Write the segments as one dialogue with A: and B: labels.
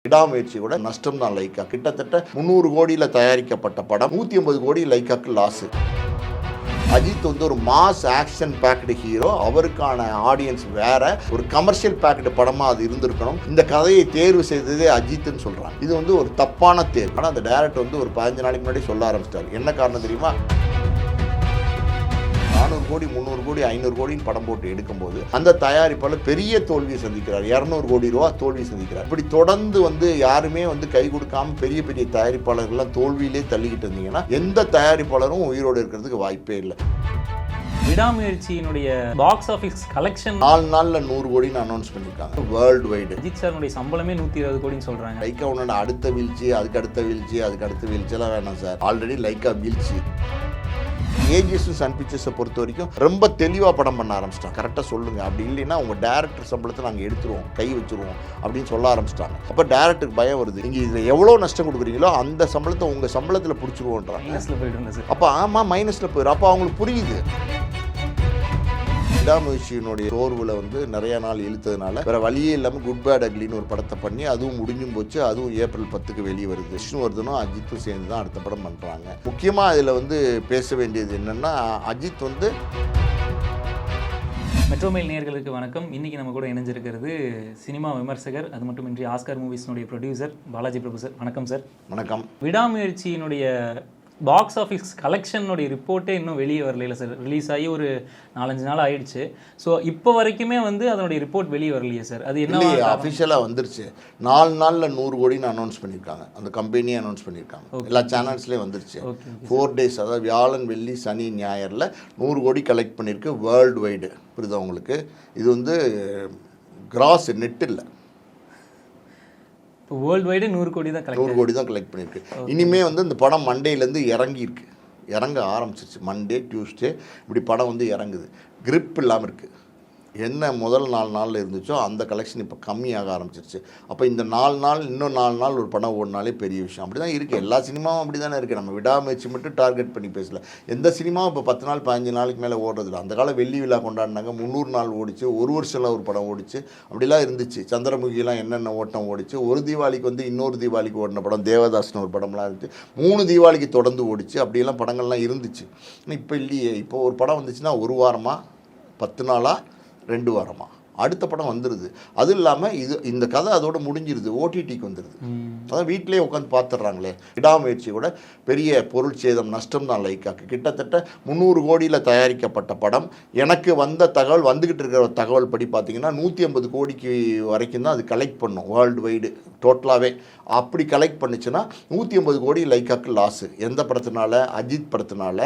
A: விடாமுயற்சி கூட நஷ்டம் தான் லைக்கா. கிட்டத்தட்ட 300 கோடியில் தயாரிக்கப்பட்ட படம் 150 கோடி லைக்காக்கு லாஸு. அஜித் வந்து ஒரு மாஸ் ஆக்ஷன் பேக்டு ஹீரோ, அவருக்கான ஆடியன்ஸ் வேற, ஒரு கமர்ஷியல் பேக்டு படமா அது இருந்திருக்கணும். இந்த கதையை தேர்வு செய்ததே அஜித்னு சொல்றாங்க. இது வந்து ஒரு தப்பான தேர்வு. ஆனால் அந்த டைரக்டர் வந்து ஒரு 15 நாளைக்கு முன்னாடி சொல்ல ஆரம்பிச்சிட்டாரு. என்ன காரணம் தெரியுமா? 400 கோடி 300 கோடி 500 கோடின்னு படம் போட்டு எடுக்கும்போது அந்த தயாரிப்பாளர் பெரிய தோல்வியை சந்திக்கிறார். 200 கோடி ரூபா தோல்வி சந்திக்கிறார். இப்படி தொடர்ந்து வந்து யாருமே வந்து கை கொடுக்காம பெரிய பெரிய தயாரிப்பாளர்கள்லாம் தோல்வியிலே தள்ளிக்கிட்டு இருந்தீங்கன்னா எந்த தயாரிப்பாளரும் உயிரோடு இருக்கிறதுக்கு வாய்ப்பே இல்லை.
B: விடாமுயற்சியினுடைய பாக்ஸ் ஆஃபீஸ் கலெக்ஷன்
A: 4 நாள்ல 100 கோடின்னு அனௌன்ஸ் பண்ணியிருக்காங்க வேர்ல்டு வைடு.
B: அஜித் சாருடைய சம்பளமே 120 கோடின்னு சொல்றாங்க.
A: லைக்கா உன்னோட அடுத்த வீழ்ச்சி, அதுக்கு அடுத்த வீழ்ச்சி, அதுக்கு அடுத்த வீழ்ச்சியெல்லாம் வேணாம் சார். ஆல்ரெடி லைக்கா வீழ்ச்சி. ஏஜிஎஸ் சன் பிக்சர்ஸை பொறுத்த வரைக்கும் ரொம்ப தெளிவாக படம் பண்ண ஆரம்பிச்சிட்டாங்க. கரெக்டாக சொல்லுங்கள், அப்படி இல்லைன்னா உங்கள் டேரக்டர் சம்பளத்தை நாங்கள் எடுத்துருவோம், கை வச்சுருவோம் அப்படின்னு சொல்ல ஆரம்பிச்சிட்டாங்க. அப்போ டேரக்டருக்கு பயம் வருது. நீங்கள் இதில் எவ்வளோ நஷ்டம் கொடுக்குறீங்களோ அந்த சம்பளத்தை உங்கள் சம்பளத்தில் பிடிச்சிருவோன்றாங்க.
B: மைனஸில் போயிடுங்க சார்.
A: அப்போ ஆமாம், மைனஸில் போயிடும். அப்போ அவங்களுக்கு புரியுது. விடாமுயற்சியினுடைய சோர்வில் வந்து நிறைய நாள் இழுத்ததுனால வேற வழியே இல்லாமல் குட் பேட் அக்லின்னு ஒரு படத்தை பண்ணி அதுவும் முடிஞ்சும் போச்சு. அதுவும் ஏப்ரல் 10க்கு வெளியே வருது. விஷ்ணுவர்தனும் அஜித்தும் சேர்ந்து தான் அடுத்த படம் பண்ணுறாங்க. முக்கியமாக இதில் வந்து பேச வேண்டியது என்னென்னா, அஜித் வந்து
B: மெட்ரோமெயில் நேயர்களுக்கு வணக்கம். இன்றைக்கி நம்ம கூட இணைஞ்சிருக்கிறது சினிமா விமர்சகர், அது மட்டுமின்றி ஆஸ்கார் மூவிஸ்னுடைய ப்ரொடியூசர் பாலாஜி பிரபு சார். வணக்கம் சார்.
A: வணக்கம்.
B: விடாமுயற்சியினுடைய பாக்ஸ் ஆஃபீஸ் கலெக்ஷனுடைய ரிப்போர்ட்டே இன்னும் வெளியே வரல சார். ரிலீஸ் ஆகி ஒரு 4-5 நாள் ஆயிடுச்சு. ஸோ இப்போ வரைக்குமே வந்து அதனுடைய ரிப்போர்ட் வெளியே வரலையே சார். அது என்ன
A: அஃபிஷியலாக வந்துருச்சு. 4 நாளில் 100 கோடின்னு அனௌன்ஸ் பண்ணியிருக்காங்க. அந்த கம்பெனியே அனௌன்ஸ் பண்ணியிருக்காங்க. எல்லா சேனல்ஸ்லேயும் வந்துருச்சு. 4 days, அதாவது வியாழன் வெள்ளி சனி ஞாயிறில் 100 கோடி கலெக்ட் பண்ணியிருக்கு வேர்ல்டு வைடு. புரியுதா உங்களுக்கு? இது வந்து கிராஸ் நெட் இல்லை.
B: இப்போ வேர்ல்டு வைடு 100 கோடி தான்
A: 100 கோடி தான் கலெக்ட் பண்ணியிருக்கு. இனிமே வந்து இந்த படம் மண்டேலேருந்து இறங்க ஆரம்பிச்சிருச்சு. மண்டே டியூஸ்டே இப்படி படம் வந்து இறங்குது. கிரிப் இல்லாமல் இருக்குது. என்ன முதல் 4 நாளில் இருந்துச்சோ அந்த கலெக்ஷன் இப்போ கம்மியாக ஆரம்பிச்சிருச்சு. அப்போ இந்த 4 நாள் இன்னும் 4 நாள் ஒரு படம் ஓடினாலே பெரிய விஷயம். அப்படி தான் இருக்குது. எல்லா சினிமாவும் அப்படி தானே இருக்குது. நம்ம விடாமுயற்சி மட்டும் டார்கெட் பண்ணி பேசல. எந்த சினிமாவும் இப்போ 10 நாள் 15 நாளைக்கு மேலே ஓடுறதில்ல. அந்த காலம் வெள்ளி விழா கொண்டாடினாங்க, 300 நாள் ஓடிச்சு, ஒரு வருஷம்ல ஒரு படம் ஓடிச்சு, அப்படிலாம் இருந்துச்சு. சந்திரமுகிலாம் என்னென்ன ஓட்டம் ஓடிச்சு. ஒரு தீபாவளிக்கு வந்து இன்னொரு தீபாவளிக்கு ஓடின படம் தேவதாஸ்னு ஒரு படம்லாம் இருந்துச்சு. 3 தீபாவளிக்கு தொடர்ந்து ஓடிச்சு. அப்படியெல்லாம் படங்கள்லாம் இருந்துச்சு. இப்போ இல்லையே. இப்போ ஒரு படம் வந்துச்சுன்னா 1 வாரமாக, 10 நாளாக, 2 வாரமாக அடுத்த படம் வந்துடுது. அதுவும் இல்லாமல் இந்த கதை அதோட முடிஞ்சிருது. ஓடிடிக்கு வந்துடுது. அதான் வீட்டிலே உட்காந்து பார்த்துட்றாங்களே. விடாமுயற்சியோட பெரிய பொருள் சேதம் நஷ்டம் தான் லைக்காக்கு. கிட்டத்தட்ட 300 கோடியில் தயாரிக்கப்பட்ட படம். எனக்கு வந்த தகவல், வந்துக்கிட்டு இருக்கிற தகவல் படி பார்த்தீங்கன்னா 150 கோடிக்கு வரைக்கும் தான் அது கலெக்ட் பண்ணும் வேர்ல்டு வைடு டோட்டலாகவே. அப்படி கலெக்ட் பண்ணிச்சுன்னா 150 கோடி லைக்காக்கு லாஸு. எந்த படத்தினால? அஜித் படத்தினால.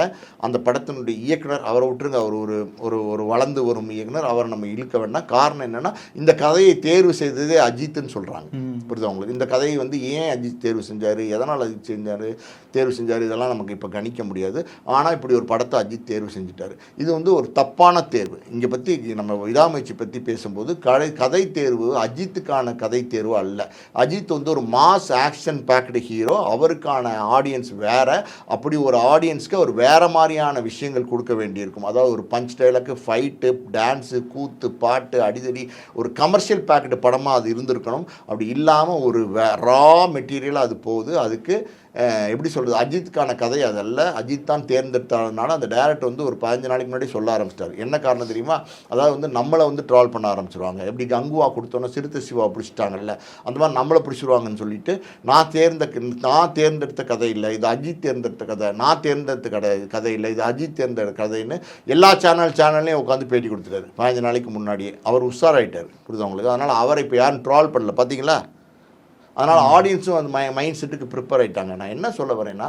A: அந்த படத்தினுடைய இயக்குனர், அவரை விட்டுருங்க, அவர் ஒரு வளர்ந்து வரும் இயக்குனர், அவரை நம்ம இழுக்க வேண்டாம். காரணம் என்னன்னா, இந்த கதையை தேர்வு செய்ததே அஜித்னு சொல்றாங்க. புரியுதா உங்களுக்கு? இந்த கதையை வந்து ஏன் அஜித் தேர்வு செஞ்சாரு, எதனால் அஜித் தேர்வு செஞ்சாரு, இதெல்லாம் நமக்கு இப்போ கணிக்க முடியாது. ஆனால் இப்படி ஒரு படத்தை அஜித் தேர்வு செஞ்சுட்டாரு. இது வந்து ஒரு தப்பான தேர்வு. இங்கே பற்றி நம்ம விடாமுயற்சி பற்றி பேசும்போது கதை தேர்வு அஜித்துக்கான கதை தேர்வு அல்ல. அஜித் வந்து ஒரு மாஸ் ஆக்ஷன் பேக்டு ஹீரோ, அவருக்கான ஆடியன்ஸ் வேற. அப்படி ஒரு ஆடியன்ஸ்க்கு அவர் வேற மாதிரியான விஷயங்கள் கொடுக்க வேண்டியிருக்கும். அதாவது ஒரு பஞ்ச் டைலாக்கு, ஃபைட்டு, டான்ஸு, கூத்து, பாட்டு, அடிதடி, ஒரு கமர்ஷியல் பேக்கெட் படமாக அது இருந்திருக்கணும். அப்படி இல்லாமல் ஒரு ரா மெட்டீரியலாக அது போகுது. அதுக்கு எப்படி சொல்கிறது, அஜித்துக்கான கதை அதல்ல. அஜித் தான் தேர்ந்தெடுத்ததுனால அந்த டேரக்டர் வந்து ஒரு 15 நாளைக்கு முன்னாடி சொல்ல ஆரம்பிச்சிட்டார். என்ன காரணம் தெரியுமா? அதாவது வந்து நம்மளை வந்து ட்ரால் பண்ண ஆரம்பிச்சிருவாங்க. எப்படி கங்குவா கொடுத்தோன்னா சிறுத்தை சிவா பிடிச்சிட்டாங்கல்ல, அந்த மாதிரி நம்மளை பிடிச்சிருவாங்கன்னு சொல்லிட்டு, நான் தேர்ந்தெடுத்த கதை இல்லை, இது அஜித் தேர்ந்தெடுத்த கதை, நான் தேர்ந்தெடுத்த கதை இல்லை, இது அஜித் தேர்ந்தெடுத்த கதைன்னு எல்லா சேனல்லையும் உட்காந்து பேட்டி கொடுத்துட்டாரு 15 நாளைக்கு முன்னாடியே. அவர் உஷாராயிட்டார். புரியுது உங்களுக்கு? அதனால் அவரை இப்போ யாரும் ட்ரால் பண்ணல. பார்த்தீங்களா? அதனால் ஆடியன்ஸும் அந்த மைண்ட் செட்டுக்கு ப்ரிப்பேர் ஆகிட்டாங்க. நான் என்ன சொல்ல வரேன்னா,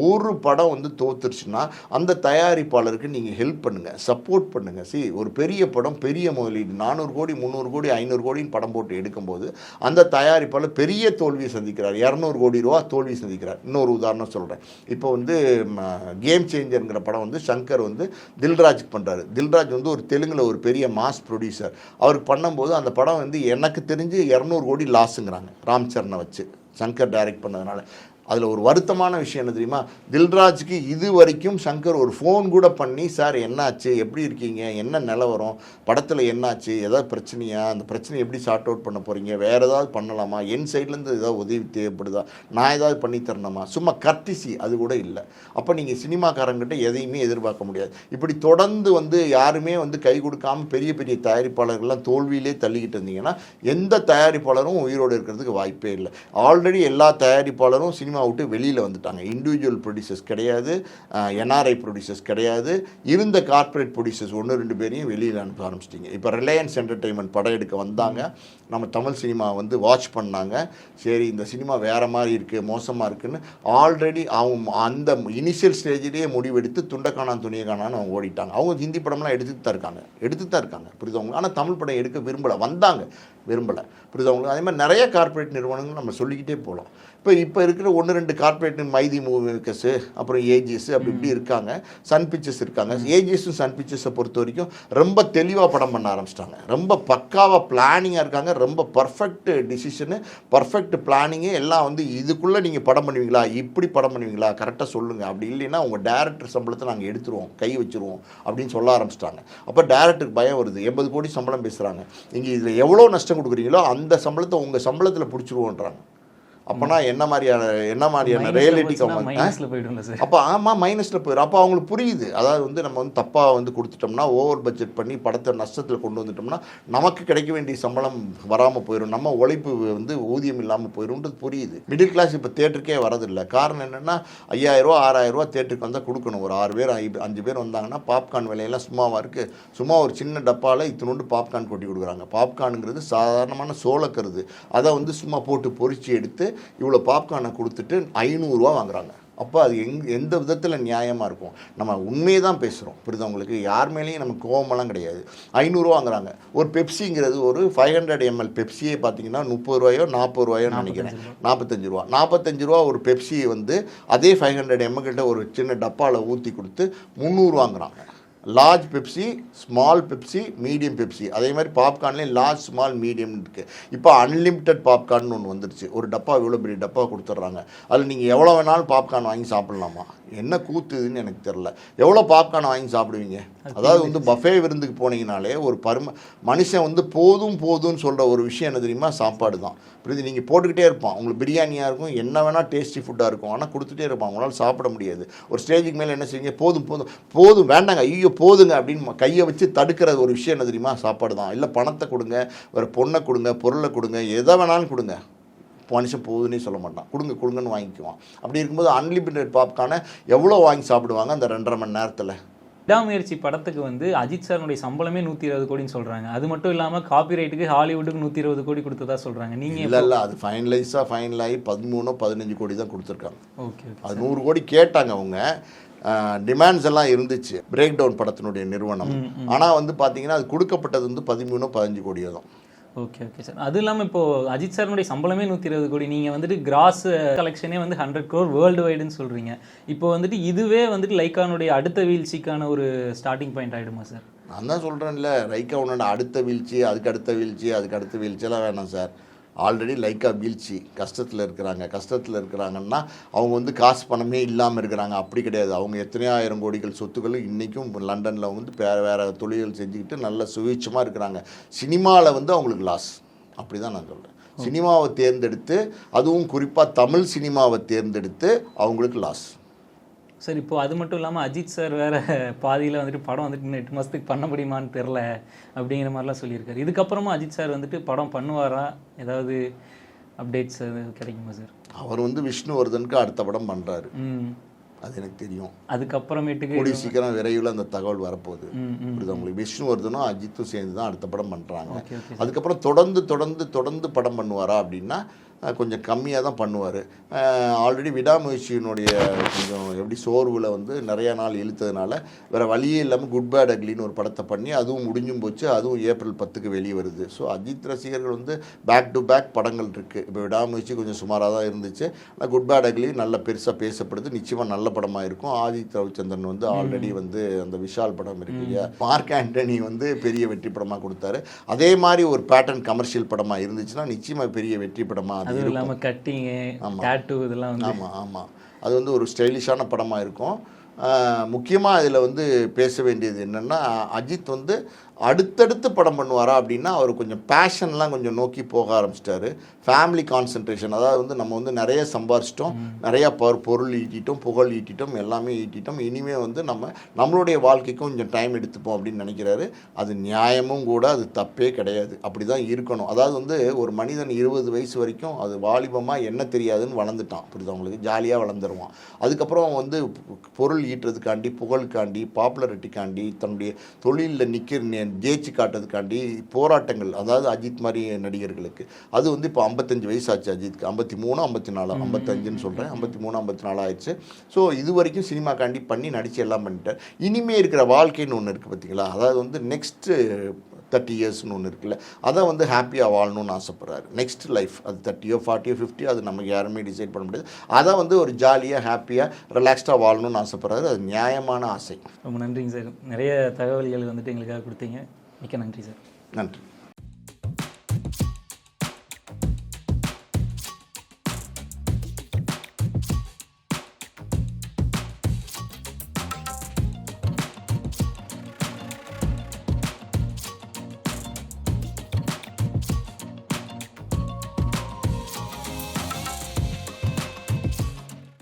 A: ஒரு படம் வந்து தோத்துருச்சுன்னா அந்த தயாரிப்பாளருக்கு நீங்கள் ஹெல்ப் பண்ணுங்கள், சப்போர்ட் பண்ணுங்கள். ஒரு பெரிய படம், பெரிய முதலீடு, 400 கோடி 300 கோடி 500 கோடின்னு படம் போட்டு எடுக்கும்போது அந்த தயாரிப்பாளர் பெரிய தோல்வியை சந்திக்கிறார். 200 கோடி ரூபா தோல்வி சந்திக்கிறார். இன்னொரு உதாரணம் சொல்கிறேன். இப்போ வந்து கேம் சேஞ்சருங்கிற படம் வந்து சங்கர் வந்து தில்ராஜுக்கு பண்ணுறாரு. தில்ராஜ் வந்து ஒரு தெலுங்கில் ஒரு பெரிய மாஸ் ப்ரொடியூசர். அவருக்கு பண்ணும்போது அந்த படம் வந்து எனக்கு தெரிஞ்சு 200 கோடி லாஸுங்கிறாங்க ராம் சரணை வச்சு. சங்கர் டைரக்ட் பண்ணதுனால அதில் ஒரு வருத்தமான விஷயம் என்ன தெரியுமா, தில்ராஜுக்கு இது வரைக்கும் சங்கர் ஒரு ஃபோன் கூட பண்ணி, சார் என்னாச்சு, எப்படி இருக்கீங்க, என்ன நிலவரம், படத்தில் என்னாச்சு, ஏதாவது பிரச்சனையா, அந்த பிரச்சனை எப்படி சார்ட் அவுட் பண்ண போகிறீங்க, வேறு ஏதாவது பண்ணலாமா, என் சைட்லேருந்து ஏதாவது உதவி தேவைப்படுதா, நான் ஏதாவது பண்ணி தரணுமா, சும்மா கர்டிசி அது கூட இல்லை. அப்போ நீங்கள் சினிமாக்காரங்கிட்ட எதையுமே எதிர்பார்க்க முடியாது. இப்படி தொடர்ந்து வந்து யாருமே வந்து கை கொடுக்காமல் பெரிய பெரிய தயாரிப்பாளர்கள்லாம் தோல்வியிலே தள்ளிக்கிட்டு இருந்தீங்கன்னா எந்த தயாரிப்பாளரும் உயிரோடு இருக்கிறதுக்கு வாய்ப்பே இல்லை. ஆல்ரெடி எல்லா தயாரிப்பாளரும் சினிமா விட்டு வெளியில் வந்துட்டாங்க. இண்டிவிஜுவல் ப்ரொடியூசர்ஸ் கிடையாது, என்ஆர்ஐ ப்ரொடியூசர்ஸ் கிடையாது, இருந்த கார்ப்பரேட் ப்ரொடியூசர்ஸ் 1-2 பேரையும் வெளியில் அனுப்ப ஆரம்பிச்சிட்டிங்க. இப்போ ரிலையன்ஸ் என்டர்டெயின்மெண்ட் படம் எடுக்க வந்தாங்க, நம்ம தமிழ் சினிமா வந்து வாட்ச் பண்ணாங்க, சரி இந்த சினிமா வேறு மாதிரி இருக்குது, மோசமாக இருக்குதுன்னு ஆல்ரெடி அவங்க அந்த இனிஷியல் ஸ்டேஜிலேயே முடிவெடுத்து துண்டக்கானான் துணியக்கானான்னு அவங்க ஓடிட்டாங்க. அவங்க ஹிந்தி படம்லாம் எடுத்துகிட்டு தான் இருக்காங்க புரியுதவங்க. ஆனால் தமிழ் படம் எடுக்க விரும்பலை, வந்தாங்க விரும்பலை புரியுதவங்களுக்கு. அதே மாதிரி நிறைய கார்ப்பரேட் நிறுவனங்கள் நம்ம சொல்லிக்கிட்டே போகலாம். இப்போ இருக்கிற 1-2 கார்ப்பரேட் மைதி மூவிக்கஸு, அப்புறம் ஏஜிஎஸ் அப்படி இப்படி இருக்காங்க, சன் பிக்சர்ஸ் இருக்காங்க. ஏஜிஎஸும் சன் பிக்சர்ஸை பொறுத்த வரைக்கும் ரொம்ப தெளிவாக படம் பண்ண ஆரம்பிச்சிட்டாங்க, ரொம்ப பக்காவாக பிளானிங்காக இருக்காங்க, ரொம்ப பர்ஃபெக்ட் டிசிஷனு, பர்ஃபெக்ட் பிளானிங்கு எல்லாம் வந்து இதுக்குள்ளே நீங்கள் படம் பண்ணுவீங்களா, இப்படி படம் பண்ணுவீங்களா, கரெக்டாக சொல்லுங்கள், அப்படி இல்லைன்னா உங்கள் டேரக்டர் சம்பளத்தை நாங்கள் எடுத்துருவோம், கை வச்சுருவோம் அப்படின்னு சொல்ல ஆரம்பிச்சிட்டாங்க. அப்போ டேரக்டருக்கு பயம் வருது, 80 கோடி சம்பளம் பேசுகிறாங்க, நீங்கள் இதில் எவ்வளோ நஷ்டம் கொடுக்குறீங்களோ அந்த சம்பளத்தை உங்கள் சம்பளத்தில் பிடிச்சிருவோன்றாங்க. அப்போனா என்ன மாதிரியான ரியாலிட்டி அப்போ ஆமாம் மைனஸில் போயிடும். அப்போ அவங்களுக்கு புரியுது, அதாவது வந்து நம்ம வந்து தப்பாக வந்து கொடுத்துட்டோம்னா, ஓவர் பட்ஜெட் பண்ணி படத்தை நஷ்டத்தில் கொண்டு வந்துட்டோம்னா நமக்கு கிடைக்க வேண்டிய சம்பளம் வராமல் போயிடும், நம்ம உழைப்பு வந்து ஊதியம் இல்லாமல் போயிடும்ன்றது புரியுது. மிடில் கிளாஸ் இப்போ தேட்டருக்கே வரதில்லை. காரணம் என்னென்னா 5000 ரூபா 6000 ரூபா தேட்டருக்கு வந்தால் கொடுக்கணும். ஒரு 6 பேர் 5 பேர் வந்தாங்கன்னா பாப்கார்ன் விலையெல்லாம் சும்மாவாக இருக்குது. சும்மா ஒரு சின்ன டப்பாவில் இத்தினோண்டு பாப்கார்ன் கொட்டி கொடுக்குறாங்க. பாப்கார்னுங்கிறது சாதாரணமான சோளக்கருது, அதை வந்து சும்மா போட்டு பொரிச்சு எடுத்து இவ்வளோ பாப்கார்னை கொடுத்துட்டு 500 ரூபா வாங்குறாங்க. அப்போ அது எந்த விதத்தில் நியாயமாக இருக்கும்? நம்ம உண்மையை தான் பேசுகிறோம் புரியுதவங்களுக்கு, யார் மேலேயும் நமக்கு கோவமெல்லாம் கிடையாது. 500 ரூபா வாங்குறாங்க. ஒரு பெப்சிங்கிறது ஒரு 500 ml பெப்சியே பார்த்தீங்கன்னா 30 ரூபாயோ 40 ரூபாயோ நினைக்கிறேன், 45 ரூபா. 45 ரூபா ஒரு பெப்சியை வந்து அதே 500 ml ஒரு சின்ன டப்பாவில் ஊற்றி கொடுத்து 300 வாங்குறாங்க. Large Pepsi, small Pepsi, medium Pepsi, அதே மாதிரி பாப்கார்ன்லேயும் லார்ஜ், ஸ்மால், மீடியம் இருக்குது. இப்போ அன்லிமிட்டட் பாப்கார்ன் ஒன்று வந்துருச்சு. ஒரு டப்பா இவ்வளோ பெரிய டப்பா கொடுத்துட்றாங்க. அதில் நீங்கள் எவ்வளோ வேணாலும் பாப்கார்ன் வாங்கி சாப்பிட்லாமா? என்ன கூத்துதுன்னு எனக்கு தெரில. எவ்வளோ பாப்கார்ன் வாங்கி சாப்பிடுவீங்க? அதாவது வந்து பஃபே விருந்துக்கு போனீங்கனாலே ஒரு மனுஷன் வந்து போதும்னு சொல்கிற ஒரு விஷயம் என்ன தெரியுமா? சாப்பாடு தான். புரியுது? நீங்கள் போட்டுக்கிட்டே இருப்பான், உங்களுக்கு பிரியாணியாக இருக்கும், என்ன வேணால் டேஸ்டி ஃபுட்டாக இருக்கும், ஆனால் கொடுத்துட்டே இருப்பான், உங்களால் சாப்பிட முடியாது. ஒரு ஸ்டேஜுக்கு மேலே என்ன செய்வீங்க? போதும் வேண்டாங்க, ஐயோ போதுங்க அப்படின்னு கையை வச்சு தடுக்கிற ஒரு விஷயம் என்ன தெரியுமா? சாப்பாடு தான். இல்லை பணத்தை கொடுங்க, ஒரு பொண்ணை கொடுங்க, பொருளை கொடுங்க, எதை வேணாலும் கொடுங்க, மனுஷன் போகுதுன்னே சொல்ல மாட்டான், கொடுங்கன்னு வாங்கிக்குவான். அப்படி இருக்கும்போது அன்லிமிட்டட் பாப்கார்னை எவ்வளோ வாங்கி சாப்பிடுவாங்க அந்த 2.5 மணி நேரத்தில்?
B: விடாமுயற்சி படத்துக்கு வந்து அஜித் சாருடைய சம்பளமே 120 கோடின்னு சொல்கிறாங்க. அது மட்டும் இல்லாமல் காப்பிரைட்டுக்கு ஹாலிவுட்டுக்கு 120 கோடி கொடுத்ததா சொல்கிறாங்க. நீங்கள்
A: இல்லை அது ஃபைனலாகி 13-15 கோடி தான் கொடுத்துருக்காங்க. ஓகே, அது 100 கோடி கேட்டாங்க அவங்க. டிமாண்ட்ஸ் எல்லாம் இருந்துச்சு பிரேக் டவுன் படத்தினுடைய நிறுவனம். ஆனால் வந்து பார்த்தீங்கன்னா அது கொடுக்கப்பட்டது வந்து 13-15 கோடியோ தான்.
B: Okay sir. அது இல்லாமல் இப்போது அஜித் சாருடைய சம்பளமே 120 கோடி, நீங்கள் வந்துட்டு கிராஸ் கலெக்ஷனே வந்து 100 crore வேர்ல்டு வைடுன்னு சொல்கிறீங்க. இப்போ வந்துட்டு இதுவே வந்துட்டு லைக்கானுடைய அடுத்த வீழ்ச்சிக்கான ஒரு ஸ்டார்டிங் பாயிண்ட் ஆகிடுமா சார்?
A: நான் தான் சொல்கிறேன்ல, லைக்கானோட அடுத்த வீழ்ச்சி, அதுக்கு அடுத்த வீழ்ச்சியெல்லாம் வேணாம் சார். ஆல்ரெடி லைக்கா வீழ்ச்சி, கஷ்டத்தில் இருக்கிறாங்கன்னா அவங்க வந்து காசு பணமே இல்லாமல் இருக்கிறாங்க அப்படி கிடையாது. அவங்க எத்தனையோ ஆயிரம் கோடிகள் சொத்துக்கள் இன்றைக்கும் லண்டனில் வந்து வேறு தொழில்கள் செஞ்சுக்கிட்டு நல்ல சுவீட்சமாக இருக்கிறாங்க. சினிமாவில் வந்து அவங்களுக்கு லாஸ், அப்படி தான் நான் சொல்கிறேன். சினிமாவை தேர்ந்தெடுத்து, அதுவும் குறிப்பாக தமிழ் சினிமாவை தேர்ந்தெடுத்து அவங்களுக்கு லாஸ்.
B: சார் இப்போ அது மட்டும் இல்லாமல் அஜித் சார் வேறு பாதியில் வந்துட்டு படம் வந்துட்டு இன்னும் 8 மாதத்துக்கு பண்ண முடியுமான்னு தெரில அப்படிங்கிற மாதிரிலாம் சொல்லியிருக்காரு. இதுக்கப்புறமா அஜித் சார் வந்துட்டு படம் பண்ணுவாரா? ஏதாவது அப்டேட்ஸ் கிடைக்குமா சார்?
A: அவர் வந்து விஷ்ணுவர்தனுக்கு அடுத்த படம் பண்ணுறாரு, அது எனக்கு தெரியும்.
B: அதுக்கப்புறமேட்டுக்கு
A: கூடிய சீக்கிரம் விரைவில் அந்த தகவல் வரப்போகுது. புரியுது உங்களுக்கு? விஷ்ணுவர்தனும் அஜித்தும் சேர்ந்து தான் அடுத்த படம் பண்ணுறாங்க. அதுக்கப்புறம் தொடர்ந்து படம் பண்ணுவாரா அப்படின்னா கொஞ்சம் கம்மியாக தான் பண்ணுவார். ஆல்ரெடி விடாமுயற்சியினுடைய கொஞ்சம் எப்படி சோர்வில் வந்து நிறையா நாள் இழுத்ததுனால வேறு வழியே இல்லாமல் குட் பேட் அக்லின்னு ஒரு படத்தை பண்ணி அதுவும் முடிஞ்சும் போச்சு. அதுவும் ஏப்ரல் 10க்கு வெளியே வருது. ஸோ அஜித் ரசிகர்கள் வந்து பேக் டு பேக் படங்கள் இருக்குது. இப்போ விடாமுயற்சி கொஞ்சம் சுமாராக தான் இருந்துச்சு, ஆனால் குட் பேட் அக்லி நல்ல பெருசாக பேசப்படுது, நிச்சயமாக நல்ல படமாக இருக்கும். ஆதித் ரவிச்சந்திரன் வந்து ஆல்ரெடி வந்து அந்த விஷால் படம் இருக்கு இல்லையா, மார்க் ஆண்டனி வந்து பெரிய வெற்றி படமாக கொடுத்தாரு. அதே மாதிரி ஒரு பேட்டர்ன் கமர்ஷியல் படமாக இருந்துச்சுன்னா நிச்சயமாக பெரிய வெற்றி படமாக அது
B: அதுவும் இல்லாமல் கட்டிங்கு டேட்டு இதெல்லாம் வந்து
A: ஆமாம் ஆமாம் அது வந்து ஒரு ஸ்டைலிஷான படமாக இருக்கும். முக்கியமாக இதில் வந்து பேச வேண்டியது என்னென்னா, அஜித் வந்து அடுத்தடுத்து படம் பண்ணுவாரா அப்படின்னா, அவர் கொஞ்சம் பேஷன்லாம் கொஞ்சம் நோக்கி போக ஆரம்பிச்சிட்டாரு. ஃபேமிலி கான்சன்ட்ரேஷன், அதாவது வந்து நம்ம வந்து நிறைய சம்பாரிச்சிட்டோம், நிறையா பொருள் ஈட்டிட்டோம், புகழ் ஈட்டிட்டோம், எல்லாமே ஈட்டிட்டோம், இனிமேல் வந்து நம்மளுடைய வாழ்க்கைக்கும் கொஞ்சம் டைம் எடுத்துப்போம் அப்படின்னு நினைக்கிறாரு. அது நியாயமும் கூட, அது தப்பே கிடையாது, அப்படி தான் இருக்கணும். அதாவது வந்து ஒரு மனிதன் 20 வயசு வரைக்கும் அது வாலிபமாக என்ன தெரியாதுன்னு வளர்ந்துட்டான், புரியுது அவங்களுக்கு, ஜாலியாக வளர்ந்துருவான். அதுக்கப்புறம் வந்து பொருள் ஈட்டுறதுக்காண்டி, புகழுக்காண்டி, பாப்புலரிட்டிக்காண்டி, தன்னுடைய தொழிலில் ஜெயிச்சு காட்டுறதுக்காண்டி போராட்டங்கள், அதாவது அஜித் மாதிரி நடிகர்களுக்கு அது வந்து இப்போ 55 வயசு ஆச்சு அஜித்க்கு, 53 54 55ன்னு சொல்கிறேன், 53 54 ஆயிடுச்சு. ஸோ இது வரைக்கும் சினிமாக்காண்டி பண்ணி நடித்து எல்லாம் பண்ணிட்டார். இனிமேல் இருக்கிற வாழ்க்கைன்னு ஒன்று இருக்குது பார்த்தீங்களா, அதாவது வந்து நெக்ஸ்ட்டு 30 இயர்ஸ்னு ஒன்று இருக்குல்ல, அதை வந்து ஹாப்பியாக வாழணும்னு ஆசைப்பட்றாரு. நெக்ஸ்ட் லைஃப் அது 30 40 50 அது நமக்கு யாருமே டிசைட் பண்ண முடியாது. அதை வந்து ஒரு ஜாலியாக ஹாப்பியாக ரிலாக்ஸ்டாக வாழணும்னு ஆசைப்பட்றாரு. அது நியாயமான ஆசை.
B: ரொம்ப நன்றிங்க சார், நிறைய தகவல்கள் வந்துட்டு எங்களுக்காக கொடுத்தீங்க. மிக்க நன்றி சார்.
A: நன்றி.